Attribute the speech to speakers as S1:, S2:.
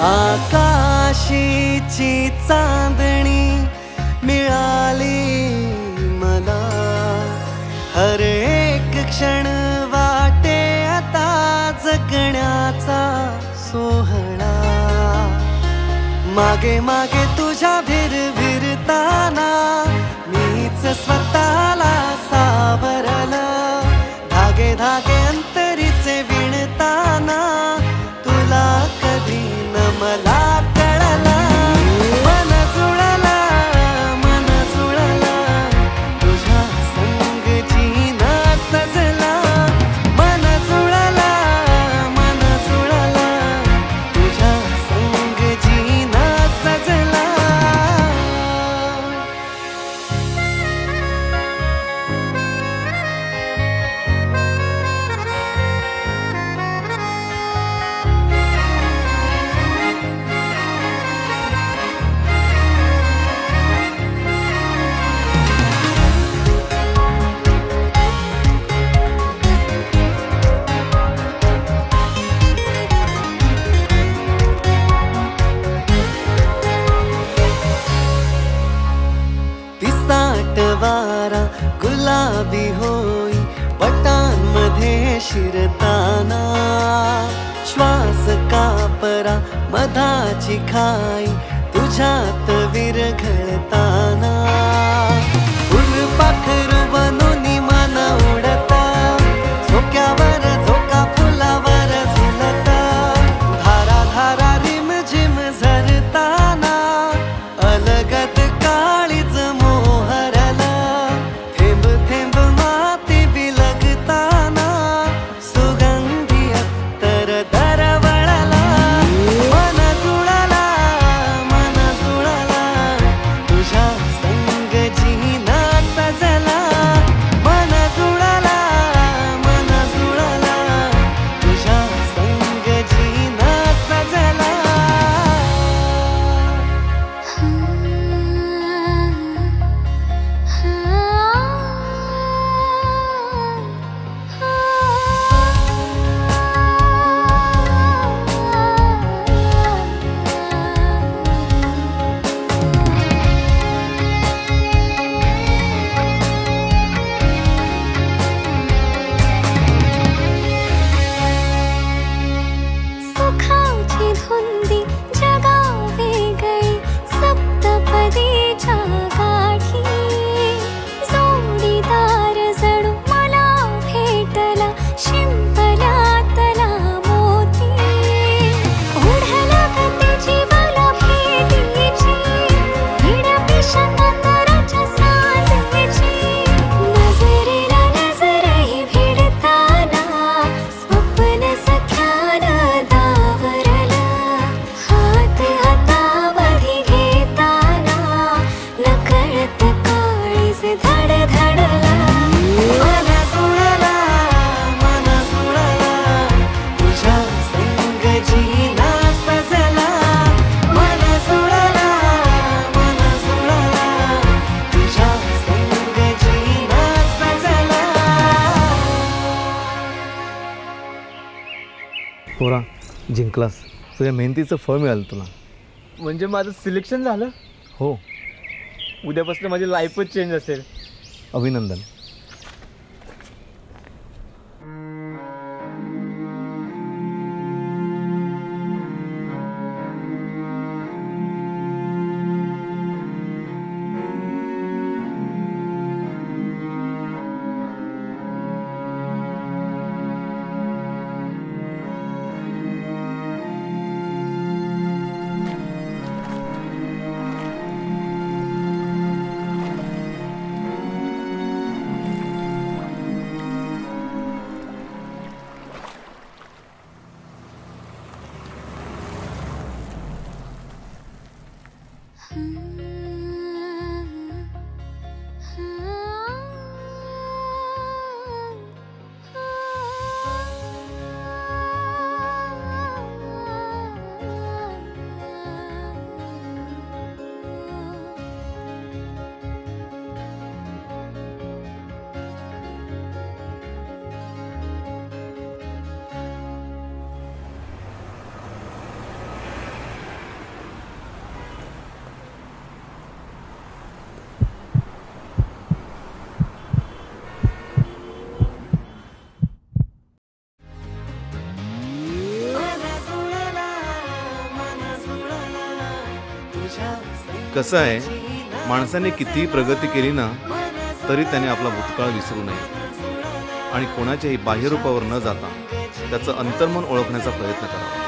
S1: आकाशीची चांदणी मिळाली मला, हर एक क्षण वाटे आता जगण्याचा सोहळा. मागे मागे तुझ्या भिरभिरताना मीच स्वतःला सावरलं. धागे धागे अंतरीचे विणताना तुला कधी न मला कळला. मन जुळला तुझ्या संग जीना सजला. मन जुळला तुझ्या संग जीना सजला. वारा गुलाबी होई पटांमध्ये शिरताना. श्वास कापरा मधाची खाई तुझ्यात विरघळताना. फुलपाखरू बनून मन उडता, झोक्यावर झोका फुलावर झुलता. धारा धारा रिम झिम झरताना अलगत काळीज मोहरला. थेंब थेंब माती बिलगताना सुगंधी अत्तर दरवळला. मन जुळला तुझ्या संग जीना सजला. मन जुळला तुझ्या संग जीना सजला.
S2: सुखाची धुंदी जगा वेगळी सप्तपदीच्या गाठी. जोडीदार जणू मला भेटला शिंपल्यातला मोती. ओढला गतीची मला भेटीची विडपिशा कातराच्या साजेची. नजरेला नजरही भिडताना स्वप्न सख्यानं दावरला. हात हातामध्ये घेताना नकळत काळीज धडधडला.
S1: मन जुळला तुझ्या संग जीना सजला. मन जुळला तुझ्या संग जीना सजला.
S3: पोरा जिंकलास, तुझ्या मेहनतीचं फळ मिळालं तुला.
S4: म्हणजे माझं सिलेक्शन झालं?
S3: हो,
S4: उद्यापासून माझी लाईफच चेंज असेल.
S3: अभिनंदन.
S5: कसं आहे, माणसाने कितीही प्रगती केली ना तरी त्याने आपला भूतकाळ विसरू नये आणि कोणाच्याही बाह्यरूपावर न जाता त्याचं अंतर्मन ओळखण्याचा प्रयत्न करावा.